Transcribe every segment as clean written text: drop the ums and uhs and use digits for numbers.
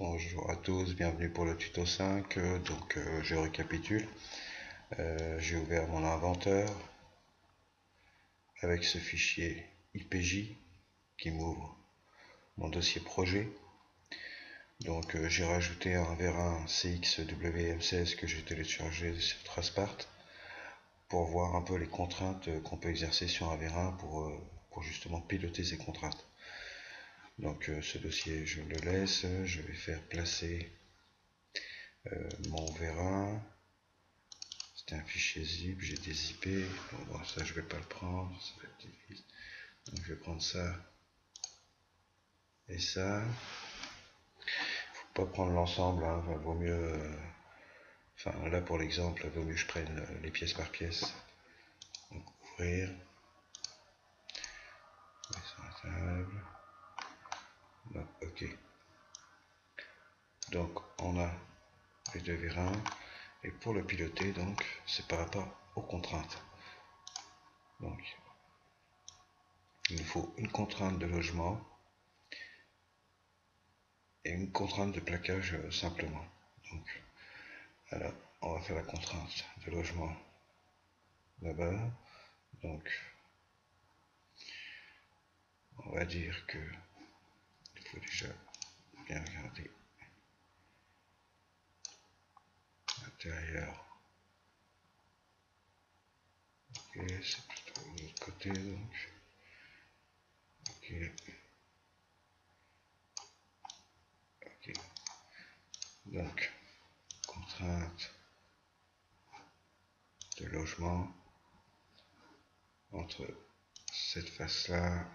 Bonjour à tous, bienvenue pour le tuto 5. Je récapitule. J'ai ouvert mon inventeur avec ce fichier IPJ qui m'ouvre mon dossier projet. J'ai rajouté un Vérin CX-WM16 que j'ai téléchargé sur Traspart pour voir un peu les contraintes qu'on peut exercer sur un Vérin pour justement piloter ces contraintes. Ce dossier, je le laisse. Je vais faire placer mon Vérin. C'est un fichier zip, j'ai dézippé. Bon, ça je vais pas le prendre, ça va être difficile. Donc je vais prendre ça et ça. Faut pas prendre l'ensemble, hein. Vaut mieux. Là pour l'exemple, vaut mieux que je prenne les pièces par pièce. Donc ouvrir. Mettre sur la table. Donc, ok. Donc on a les deux vérins. Et pour le piloter, donc, c'est par rapport aux contraintes. Donc, il nous faut une contrainte de logement et une contrainte de plaquage simplement. Donc, alors, on va faire la contrainte de logement là-bas. Donc, on va dire que il faut déjà bien regarder l'intérieur. Ok, c'est plutôt de l'autre côté donc. Ok. Ok. Donc, contrainte de logement entre cette face-là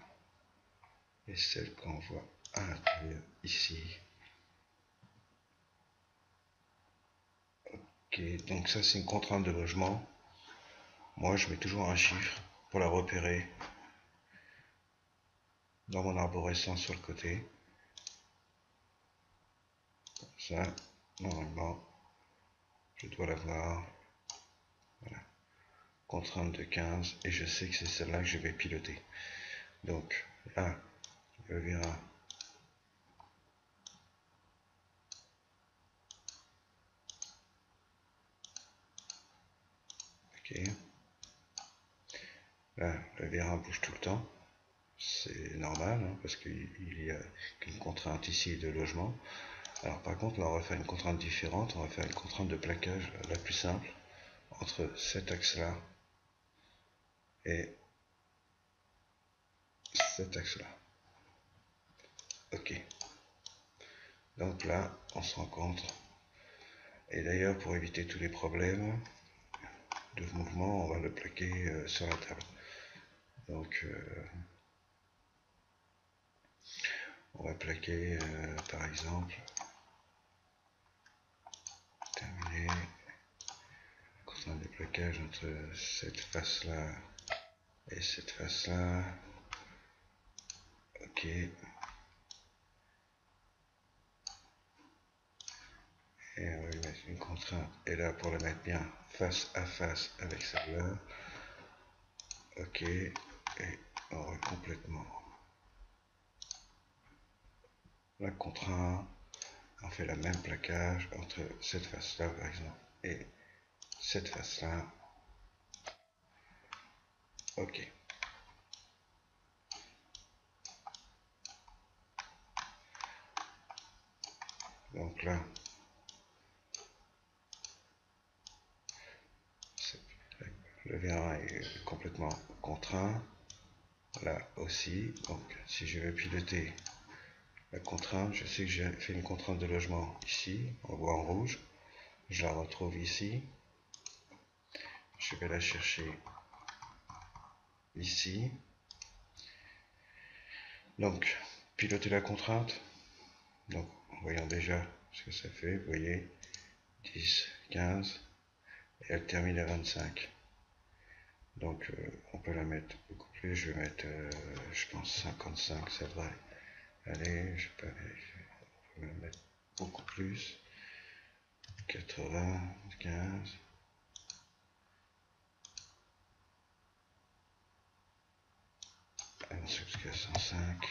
et celle qu'on voit à l'intérieur ici. Ok, donc ça c'est une contrainte de logement. Moi je mets toujours un chiffre pour la repérer dans mon arborescence sur le côté. Ça, normalement, je dois l'avoir. Voilà. Contrainte de 15 et je sais que c'est celle-là que je vais piloter. Donc là, le Vérin. Ok. Là, le Vérin bouge tout le temps. C'est normal, hein, parce qu'il y a une contrainte ici de logement. Alors par contre, là, on va faire une contrainte différente. On va faire une contrainte de plaquage la plus simple entre cet axe-là et cet axe-là. Ok. Donc là, on se rencontre. Et d'ailleurs, pour éviter tous les problèmes de mouvement, on va le plaquer sur la table. Donc, on va plaquer, par exemple, terminer, contrainte de plaquage entre cette face-là et cette face-là. Ok. Et on va lui mettre une contrainte. Et là, pour la mettre bien face à face avec celle-là. Ok. Et on va complètement la contrainte. On fait le même plaquage entre cette face-là, par exemple, et cette face-là. Ok. Donc là, le Vérin est complètement contraint. Là aussi, donc si je veux piloter la contrainte, je sais que j'ai fait une contrainte de logement ici, on voit en rouge. Je la retrouve ici. Je vais la chercher ici. Donc, piloter la contrainte. Donc, voyons déjà ce que ça fait. Vous voyez, 10, 15, et elle termine à 25. Donc, on peut la mettre beaucoup plus. Je vais mettre, je pense, 55, ça devrait aller. Je peux vérifier. On peut la mettre beaucoup plus. 80, 15. Jusqu'à 105.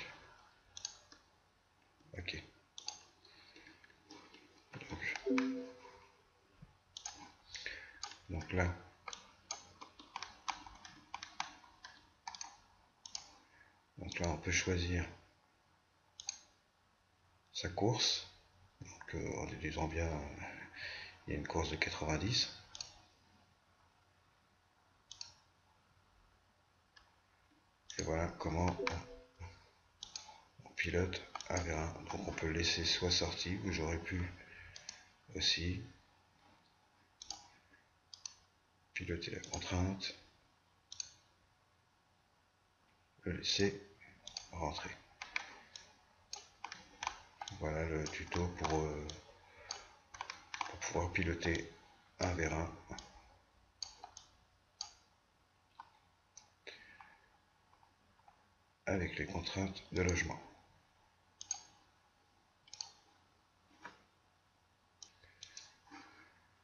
Ok. là, on peut choisir sa course. Donc en déduisant bien, il y a une course de 90. Et voilà comment on pilote un vérin. Donc on peut le laisser soit sorti, ou j'aurais pu aussi piloter la contrainte, le laisser rentrer. Voilà le tuto pour pouvoir piloter un vérin avec les contraintes de logement.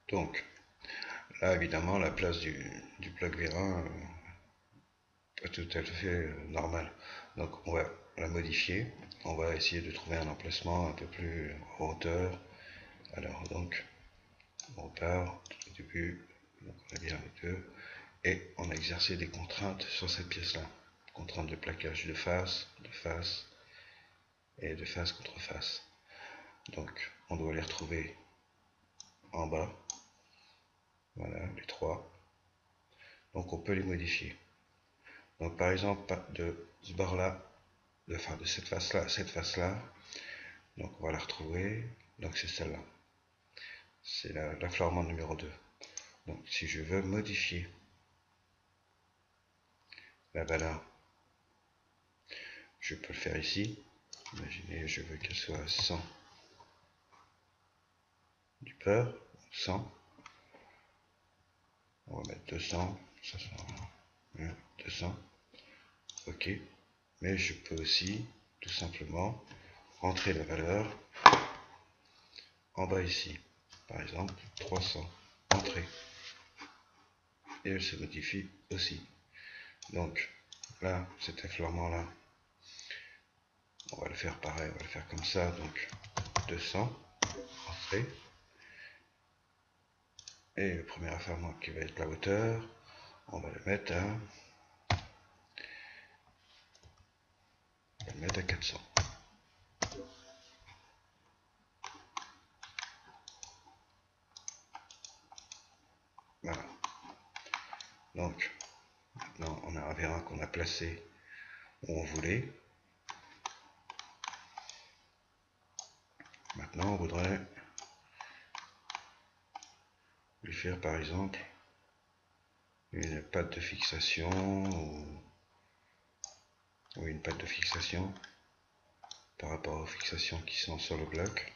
Donc là évidemment la place du plaque vérin pas tout à fait normale. Donc on va la modifier. On va essayer de trouver un emplacement un peu plus en hauteur. Alors donc on part au début, donc on a bien les deux, et on a exercé des contraintes sur cette pièce là. Contraintes de plaquage de face et de face contre face. Donc on doit les retrouver en bas. Voilà les trois. Donc on peut les modifier. Donc par exemple de ce bord là, de cette face là à cette face là, donc on va la retrouver. Donc c'est celle-là. C'est la fleurement numéro 2. Donc si je veux modifier la valeur, je peux le faire ici. Imaginez, je veux qu'elle soit 100 du peur, 100. On va mettre 200, 200. Ok. Mais je peux aussi tout simplement rentrer la valeur en bas ici. Par exemple, 300. Entrée. Et elle se modifie aussi. Donc là, cet effleurement là, on va le faire pareil, on va le faire comme ça. Donc 200, entrée. Et le premier effleurement qui va être la hauteur, on va le mettre à 400. Voilà. Donc maintenant on a un vérin qu'on a placé où on voulait. Maintenant on voudrait lui faire par exemple une patte de fixation ou une patte de fixation par rapport aux fixations qui sont sur le bloc.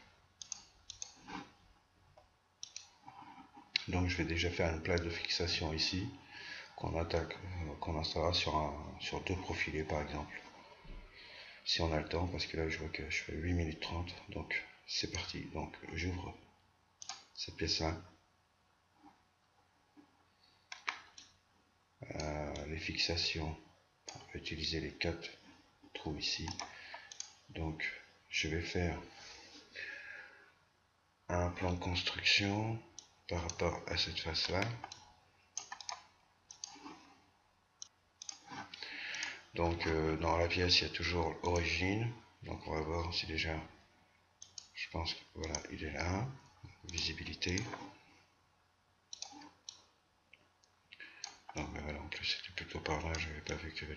Donc je vais déjà faire une plaque de fixation ici qu'on installera sur deux profilés par exemple. Si on a le temps, parce que là je vois que je fais 8 minutes 30, donc c'est parti. Donc j'ouvre cette pièce là. Les fixations, on va utiliser les 4 trous ici. Donc je vais faire un plan de construction par rapport à cette face là. Donc dans la pièce il y a toujours origine. Donc on va voir si déjà, je pense que voilà, il est là. Visibilité. Donc ben voilà, en plus c'était plutôt par là, je n'avais pas vu qu'il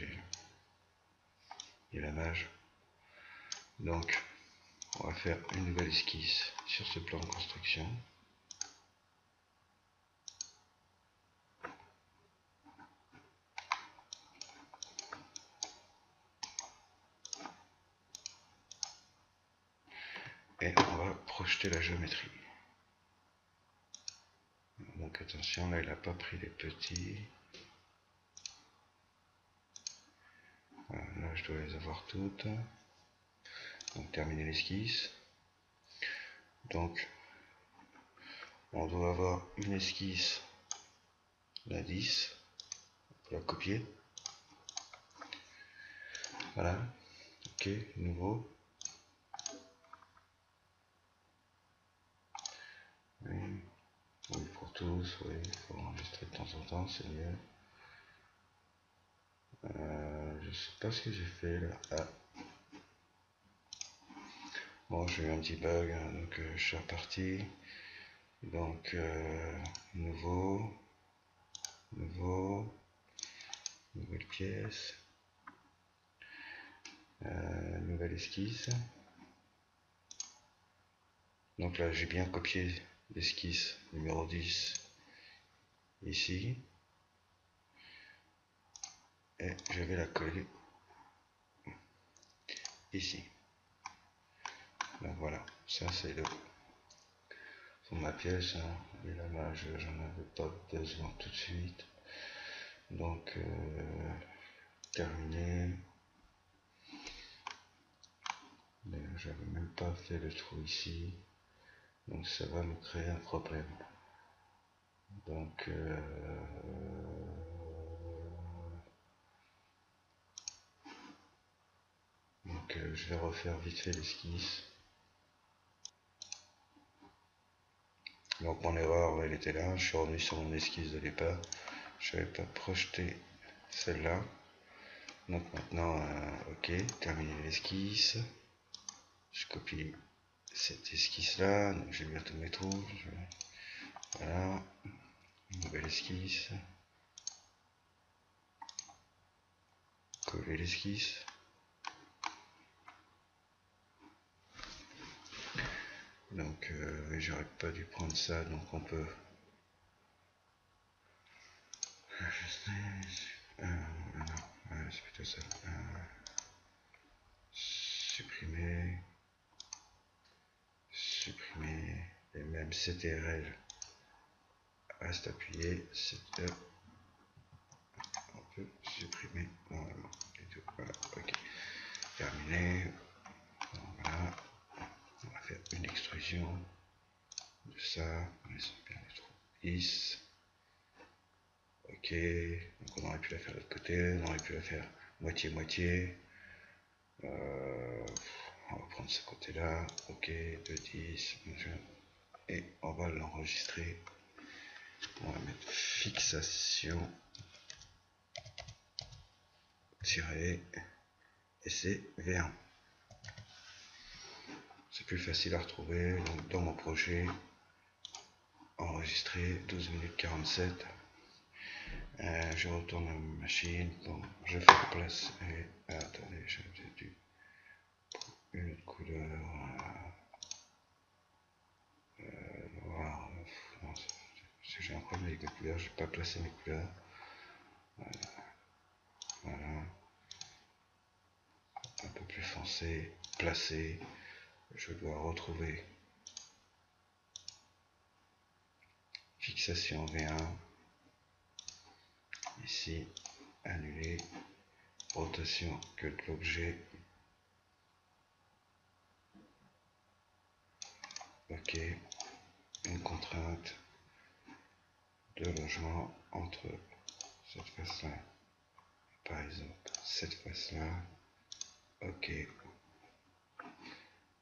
y a la nage. Donc on va faire une nouvelle esquisse sur ce plan de construction. Et on va projeter la géométrie. Donc attention, là il n'a pas pris les petits. Voilà, là je dois les avoir toutes. Donc terminer l'esquisse. Donc on doit avoir une esquisse, la 10. On peut la copier. Voilà. Ok, nouveau. Oui, pour tous, oui, il faut enregistrer de temps en temps, c'est mieux. Je sais pas ce que j'ai fait là. Ah. Bon, j'ai eu un petit bug, hein, donc je suis reparti. Donc, nouveau, nouvelle pièce, nouvelle esquisse. Donc là, j'ai bien copié l'esquisse numéro 10 ici. Et je vais la coller ici. Donc voilà, ça c'est le pour ma pièce, hein. Et là, j'en avais pas besoin tout de suite. Donc, terminé. Mais j'avais même pas fait le trou ici. Donc ça va me créer un problème. Donc, je vais refaire vite fait l'esquisse. Donc mon erreur, elle était là. Je suis revenu sur mon esquisse de départ. Je n'avais pas projeté celle-là. Donc maintenant, ok, terminer l'esquisse. Je copie cette esquisse-là. Donc j'ai bientôt mes trous. Voilà. Nouvelle esquisse. Coller l'esquisse. Donc j'aurais pas dû prendre ça. Donc on peut c'est plutôt ça. Supprimer. Et même CTRL reste appuyé. On peut supprimer normalement. Voilà, ok. Terminé. Voilà. On va faire une extrusion de ça. On laisse bien les trous 10. Ok. Donc on aurait pu la faire de l'autre côté. On aurait pu la faire moitié-moitié. On va prendre ce côté-là. Ok. 2, 10. Et on va l'enregistrer. On va mettre fixation tiré et c'est V1. C'est plus facile à retrouver. Donc dans mon projet, enregistré 12 minutes 47. Je retourne à ma machine. Bon, je fais la place. Et attendez, j'avais dû une autre couleur. Noir. Non, j'ai un problème avec mes couleurs. Je n'ai pas placé mes couleurs. Voilà. Un peu plus foncé. Placé. Je dois retrouver fixation V1. Ici, annuler. Rotation que de l'objet. Ok. Une contrainte de logement entre cette face-là, par exemple, cette face-là. Ok.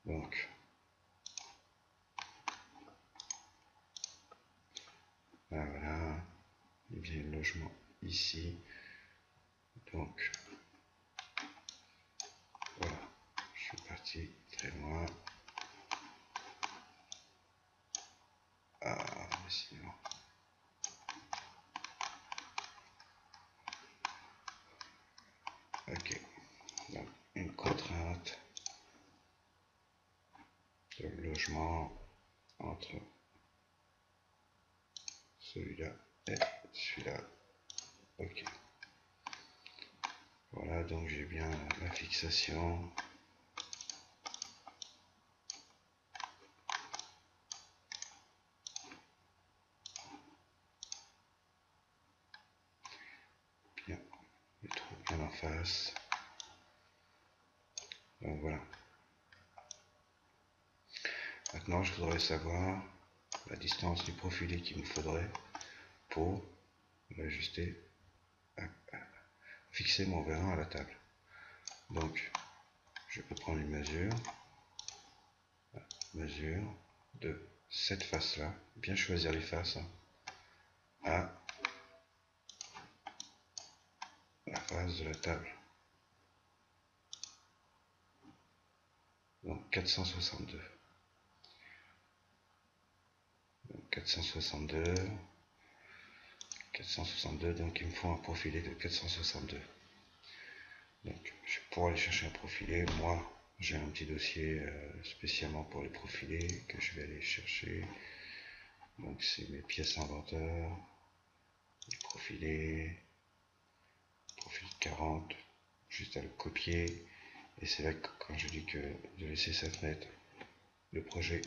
Donc, là, voilà. Il vient le logement ici. Donc, voilà. Je suis parti très loin. Ah, mais sinon. Ok. Donc, une contrainte de logement entre celui-là et celui-là. Ok. Voilà, donc j'ai bien la fixation. Bien, les trous bien en face. Donc voilà. Maintenant, je voudrais savoir la distance du profilé qu'il me faudrait pour l'ajuster, fixer mon vérin à la table. Donc, je peux prendre une mesure de cette face-là, bien choisir les faces, hein. à la face de la table. Donc 462. Donc 462. 462, donc il me faut un profilé de 462. Donc pour aller chercher un profilé, moi j'ai un petit dossier spécialement pour les profilés que je vais aller chercher. Donc c'est mes pièces inventaires, les profilés, profil 40, juste à le copier. Et c'est là que quand je dis que de laisser cette fenêtre de projet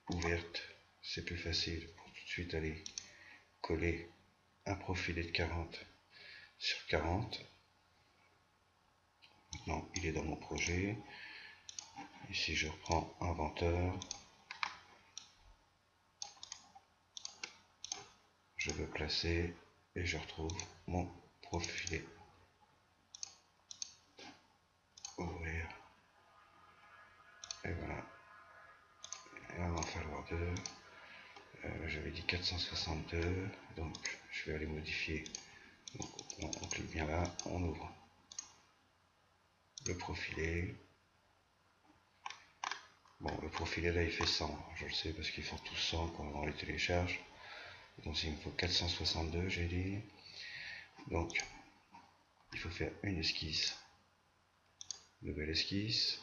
ouverte, c'est plus facile pour tout de suite aller coller un profilé de 40 sur 40. Maintenant, il est dans mon projet. Ici, je reprends inventeur. Je veux placer et je retrouve mon profilé. Ouvrir. Et voilà. Et là, il va en falloir deux. J'avais dit 462. Donc, je vais aller modifier. Donc, on clique bien là. On ouvre le profilé. Bon, le profilé là il fait 100, je le sais parce qu'ils font tous 100 quand on les télécharge. Donc il me faut 462, j'ai dit. Donc il faut faire une esquisse, nouvelle esquisse,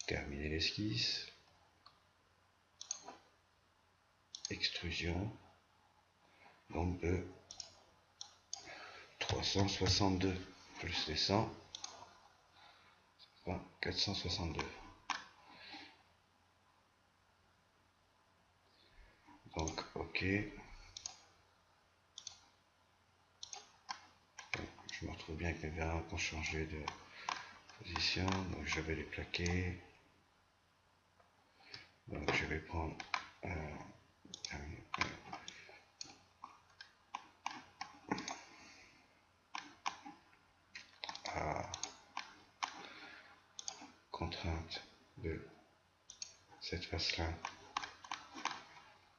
terminer l'esquisse, extrusion, donc de 362 plus les 100, 462. Donc ok. Je me retrouve bien avec mes vérins qui ont changé de position, donc je vais les plaquer. Donc je vais prendre à contrainte de cette face-là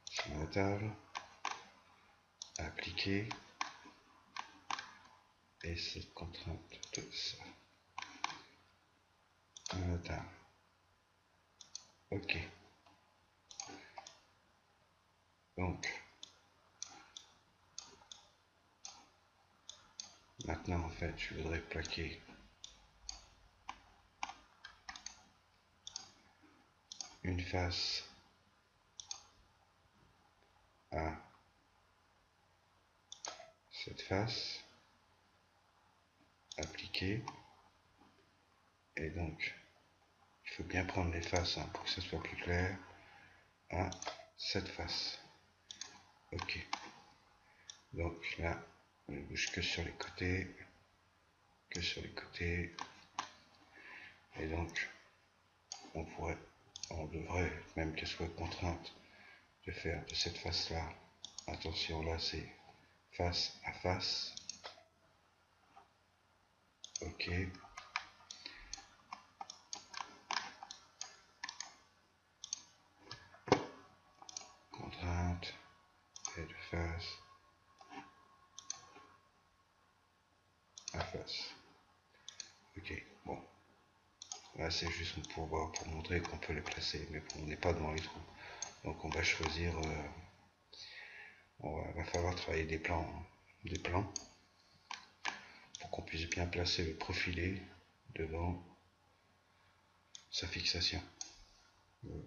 sur la table, appliquer, et cette contrainte de ça à la table. Ok. Donc, maintenant en fait, je voudrais plaquer une face à cette face, appliquer, et donc il faut bien prendre les faces pour que ce soit plus clair, à cette face. Ok. Donc là, on ne bouge que sur les côtés, et donc on devrait, même qu'elle soit contrainte de faire de cette face là, attention là c'est face à face, ok, contrainte et de face à face, ok. Bon, là c'est juste pour montrer qu'on peut les placer, mais bon, on n'est pas devant les trous, donc on va choisir, va falloir travailler des plans pour qu'on puisse bien placer le profilé devant sa fixation.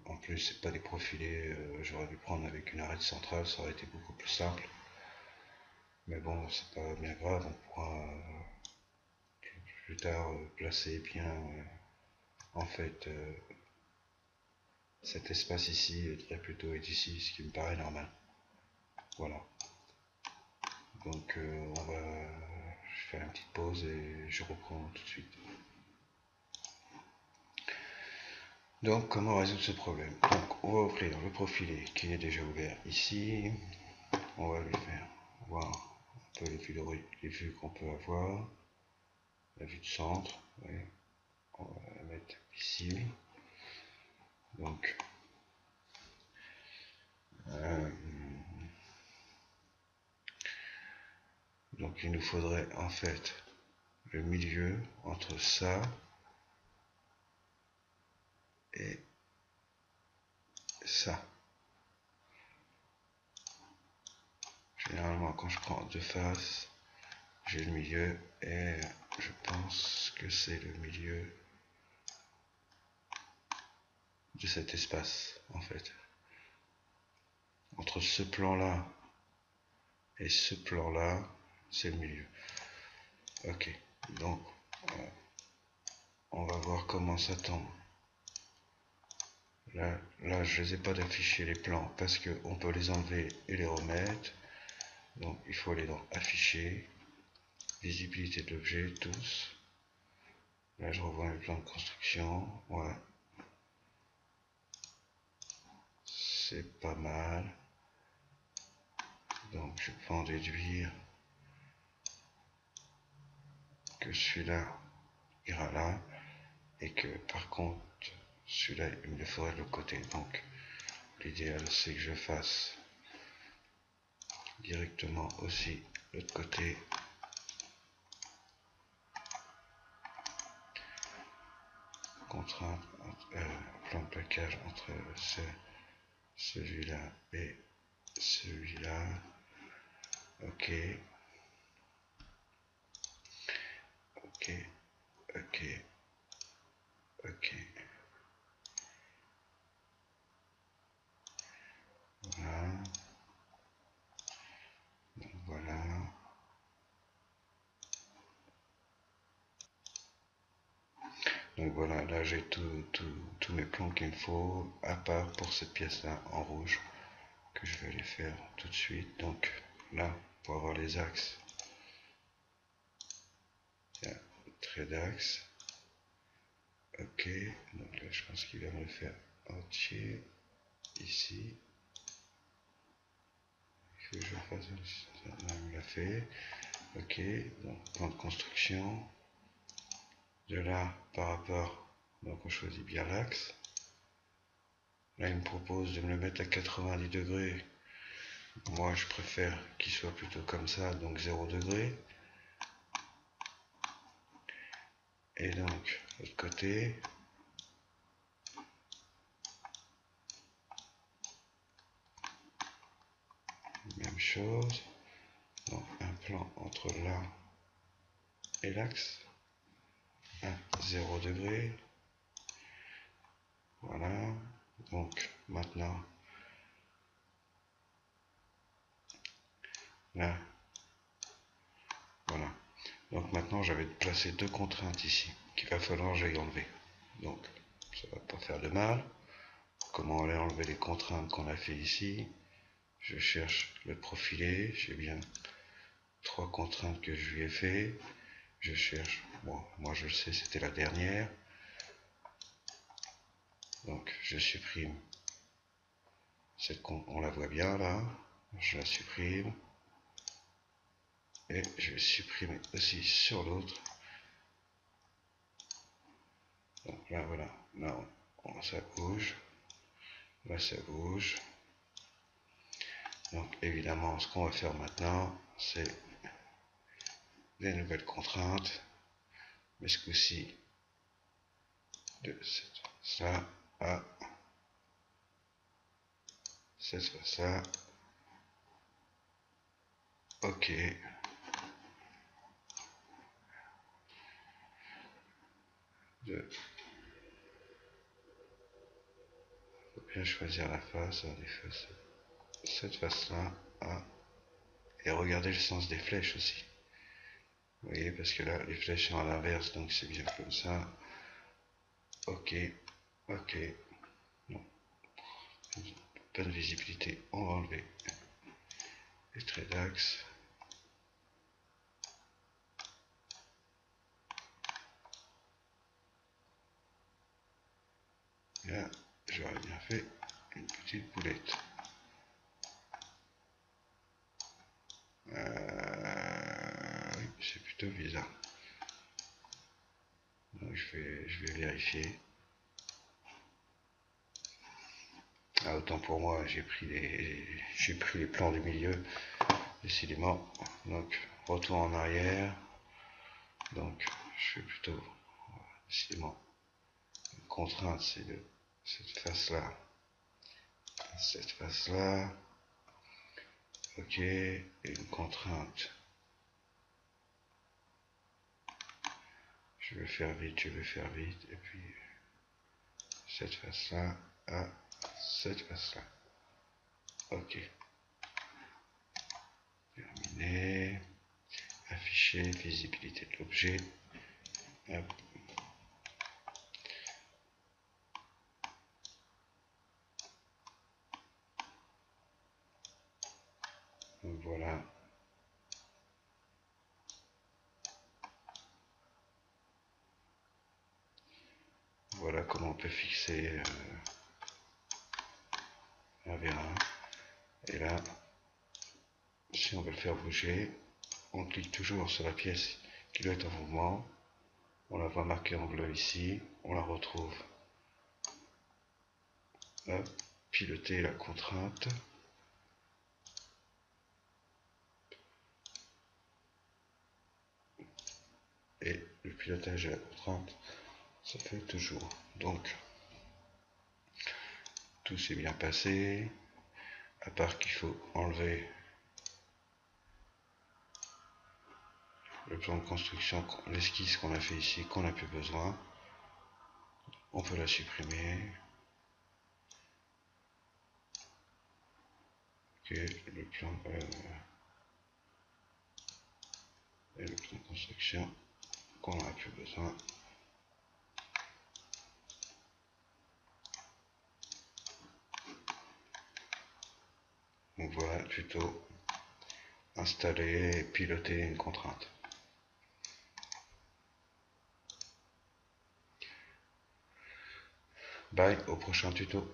En plus, c'est pas des profilés, j'aurais dû prendre avec une arête centrale, ça aurait été beaucoup plus simple. Mais bon, c'est pas bien grave, on pourra plus tard placer bien en fait cet espace ici devrait plutôt être ici, ce qui me paraît normal. Voilà. Donc je fais une petite pause et je reprends tout de suite. Donc comment résoudre ce problème? Donc on va ouvrir le profilé qui est déjà ouvert ici. On va lui faire voir un peu les vues qu'on peut avoir. La vue de centre, oui. On va la mettre ici. Donc Donc il nous faudrait en fait le milieu entre ça et ça. Généralement quand je prends deux faces, j'ai le milieu et je pense que c'est le milieu de cet espace en fait. Entre ce plan là et ce plan là, c'est le milieu. Ok, donc on va voir comment ça tombe. Là je les ai pas d'afficher les plans parce qu'on peut les enlever et les remettre. Donc il faut aller dans afficher, visibilité de l'objet, tous. Là je revois mes plans de construction. Ouais. C'est pas mal. Donc je peux en déduire que celui-là ira là et que par contre celui-là il me le faudrait de l'autre côté. Donc l'idéal c'est que je fasse directement aussi l'autre côté. Contrainte, plan de plaquage entre celui-là et celui-là. Ok. Ok. Ok. Ok. Voilà. Donc voilà. Donc voilà, là j'ai tous mes plans qu'il me faut, à part pour cette pièce-là en rouge, que je vais aller faire tout de suite. Donc là, pour avoir les axes, il y a un trait d'axe. Ok, donc là je pense qu'il va me le faire entier, ici. Il faut que je fasse, ça me l'a fait. Ok, donc plan de construction. De là, par rapport, donc on choisit bien l'axe. Là, il me propose de me le mettre à 90 degrés. Moi, je préfère qu'il soit plutôt comme ça, donc 0 degré. Et donc, l'autre côté. Même chose. Donc, un plan entre là et l'axe. 0 degré. Voilà. Donc, maintenant, là. Voilà. Donc maintenant, j'avais placé deux contraintes ici qu'il va falloir que j'aille enlever. Donc, ça va pas faire de mal. Comment aller enlever les contraintes qu'on a fait ici? Je cherche le profilé. J'ai bien trois contraintes que je lui ai fait. Je cherche, bon, moi je le sais, c'était la dernière. Donc je supprime cette, on la voit bien là. Je la supprime. Et je vais supprimer aussi sur l'autre. Donc là voilà, là ça bouge. Là ça bouge. Donc évidemment, ce qu'on va faire maintenant, c'est des nouvelles contraintes. Mais ce coup-ci, de ça à ça soit ça. Ok. Faut bien choisir la face, des faces. Cette face-là à. Et regardez le sens des flèches aussi. Vous voyez, parce que là, les flèches sont à l'inverse, donc c'est bien comme ça. Ok, ok. Non. Pas de visibilité, on va enlever les traits d'axe. Là, j'aurais bien fait une petite boulette. Oui, c'est plutôt bizarre. Donc je vais vérifier. Ah, autant pour moi, j'ai pris les plans du milieu. décidément. Donc retour en arrière. Donc je vais plutôt, décidément, une contrainte, c'est de cette face-là, cette face-là. Ok, et une contrainte. Je vais faire vite, et puis cette face-là à cette face-là. Ok. Terminé. Afficher, visibilité de l'objet. Voilà. Voilà comment on peut fixer un vérin. Et là, si on veut le faire bouger, on clique toujours sur la pièce qui doit être en mouvement. On la voit marquée en bleu ici. On la retrouve. Hop, piloter la contrainte. Et le pilotage de la contrainte, ça fait toujours. Donc, tout s'est bien passé. À part qu'il faut enlever le plan de construction, l'esquisse qu'on a fait ici, qu'on n'a plus besoin. On peut la supprimer. Ok, le plan et le plan de construction qu'on n'a plus besoin. Donc voilà, plutôt installer et piloter une contrainte. Bye, au prochain tuto.